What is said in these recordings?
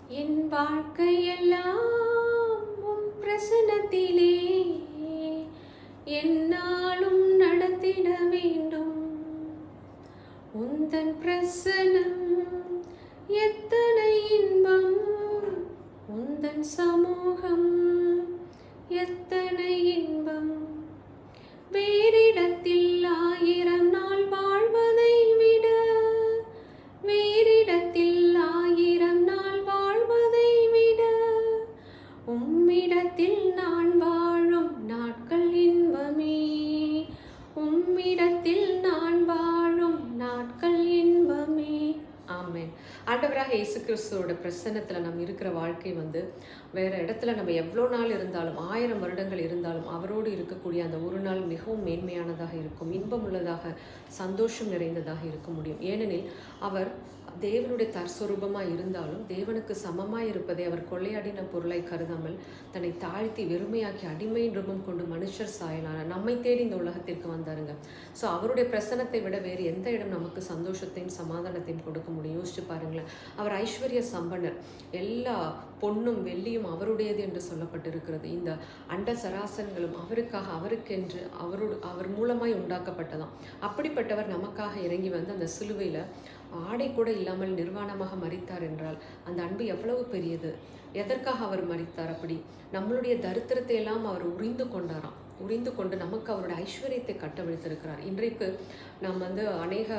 என் வாழ்க்கையெல்லாம் உம் பிரசனத்திலே என்னாலும் நடத்திட வேண்டும். உந்தன் பிரசனம் எத்தனை இன்பம், உந்தன் சமூகம் எத்தனை இன்பம். வேறிடத்தில் 1000 நாள் வாழ்வதை விட, வேறிடத்தில் 1000 நாள் வாழ்வதை விட, உம்மிடத்தில் நான் வாழும் நாட்கள் இன்பமே. உம்மிடத்தில் நான் வாழும் நாட்கள் இன்பமே. ஆமென். ஆண்டவராக இயேசு கிறிஸ்துவோட பிரசன்னத்தில் நம்ம இருக்கிற வாழ்க்கை வேற இடத்துல நம்ம எவ்வளோ நாள் இருந்தாலும், 1000 வருடங்கள் இருந்தாலும், அவரோடு இருக்கக்கூடிய அந்த ஒரு நாள் மிகவும் மேன்மையானதாக இருக்கும், இன்பமுள்ளதாக, சந்தோஷம் நிறைந்ததாக இருக்க முடியும். ஏனெனில் அவர் தேவனுடைய தற்ஸ்வரூபமாக இருந்தாலும் தேவனுக்கு சமமாக இருப்பதை அவர் கொள்ளையாடின பொருளை கருதாமல் தன்னை தாழ்த்தி வெறுமையாக்கி அடிமையின் ரூபம் கொண்டு மனுஷர் சாயலான நம்மை தேடி இந்த உலகத்திற்கு வந்தாருங்க. ஸோ அவருடைய பிரசனத்தை விட வேறு எந்த இடம் நமக்கு சந்தோஷத்தையும் சமாதானத்தையும் கொடுக்க முடியும்? யோசிச்சு பாருங்களேன். அவர் ஐஸ்வர்ய சம்பன்னர், எல்லா பொன்னும் வெள்ளியும் அவருடையது என்று சொல்லப்பட்டிருக்கிறது. இந்த அண்ட சராசரங்களும் அவருக்காக, அவருக்கென்று, அவர் மூலமாய் உண்டாக்கப்பட்டதாம். அப்படிப்பட்டவர் நமக்காக இறங்கி அந்த சிலுவையில் ஆடை கூட இல்லாமல் நிர்வாணமாக மரித்தார் என்றால் அந்த அன்பு எவ்வளவு பெரியது! எதற்காக அவர் மரித்தார்? அப்படி நம்மளுடைய தரித்திரத்தை எல்லாம் அவர் உறிந்து கொண்டாராம். உறிந்து கொண்டு நமக்கு அவருடைய ஐஸ்வர்யத்தை கட்டவிழ்த்திருக்கிறார். இன்றைக்கு நாம் அநேக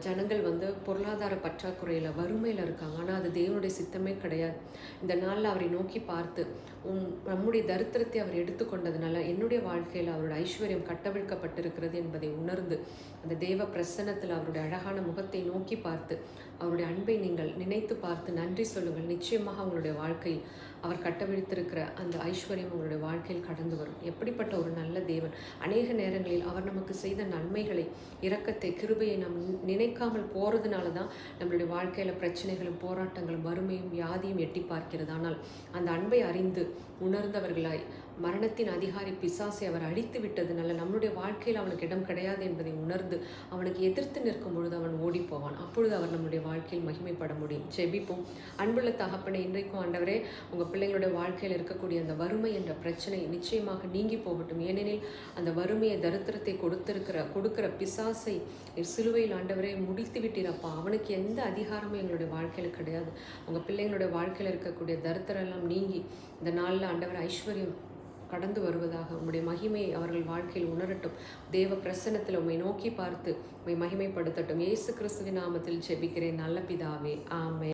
ஜனங்கள் பொருளாதார பற்றாக்குறையில், வறுமையில் இருக்காங்க. ஆனால் அது தேவனுடைய சித்தமே கிடையாது. இந்த நாளில் அவரை நோக்கி பார்த்து, நம்முடைய தரித்திரத்தை அவர் எடுத்துக்கொண்டதுனால என்னுடைய வாழ்க்கையில் அவருடைய ஐஸ்வர்யம் கட்டவிழ்க்கப்பட்டிருக்கிறது என்பதை உணர்ந்து அந்த தேவ பிரசன்னத்தில் அவருடைய அழகான முகத்தை நோக்கி பார்த்து அவருடைய அன்பை நீங்கள் நினைத்து பார்த்து நன்றி சொல்லுங்கள். நிச்சயமாக உங்களுடைய வாழ்க்கையில் அவர் கட்டவிழ்த்திருக்கிற அந்த ஐஸ்வர்யம் உங்களுடைய வாழ்க்கையில் கடந்து வரும். எப்படிப்பட்ட ஒரு நல்ல தேவன்! அநேக நேரங்களில் அவர் நமக்கு செய்த நன்மைகளை, இரக்கத்தை, கிருபையை நாம் நினைக்காமல் போகிறதுனால தான் நம்மளுடைய வாழ்க்கையில் பிரச்சனைகளும், போராட்டங்களும், வறுமையும், வியாதியும் எட்டி பார்க்கிறது. ஆனால் அந்த அன்பை அறிந்து உணர்ந்தவர்களாய் மரணத்தின் அதிகாரி பிசாசை அவர் அழித்து விட்டதுனால நம்மளுடைய வாழ்க்கையில் அவனுக்கு இடம் கிடையாது என்பதை உணர்ந்து அவனுக்கு எதிர்த்து நிற்கும் பொழுது அவன் ஓடி போவான். அப்பொழுது அவர் நம்முடைய வாழ்க்கையில் மகிமைப்பட முடியும். ஜெபிப்போம். அன்புள்ள தகப்பனே, இன்றைக்கும் ஆண்டவரே, உங்கள் பிள்ளைங்களுடைய வாழ்க்கையில் இருக்கக்கூடிய அந்த வறுமை என்ற பிரச்சனை நிச்சயமாக நீங்கி போகட்டும். ஏனெனில் அந்த வறுமையை, தரித்திரத்தை கொடுக்கிற பிசாசை சிலுவையில் ஆண்டவரே முடித்து விட்டீரப்பா. அவனுக்கு எந்த அதிகாரமும் எங்களுடைய வாழ்க்கையில் கிடையாது. உங்கள் பிள்ளைங்களுடைய வாழ்க்கையில் இருக்கக்கூடிய தரித்திரம் எல்லாம் நீங்கி இந்த நாளில் ஆண்டவர் ஐஸ்வர்யம் கடந்து வருவதாக, உம்முடைய மகிமையை அவர்கள் வாழ்க்கையில் உணரட்டும். தேவ பிரசன்னத்தில் உம்மை நோக்கி பார்த்து உம்மை மகிமைப்படுத்தட்டும். இயேசு கிறிஸ்துவின் நாமத்தில் ஜெபிக்கிறேன் நல்ல பிதாவே. ஆமென்.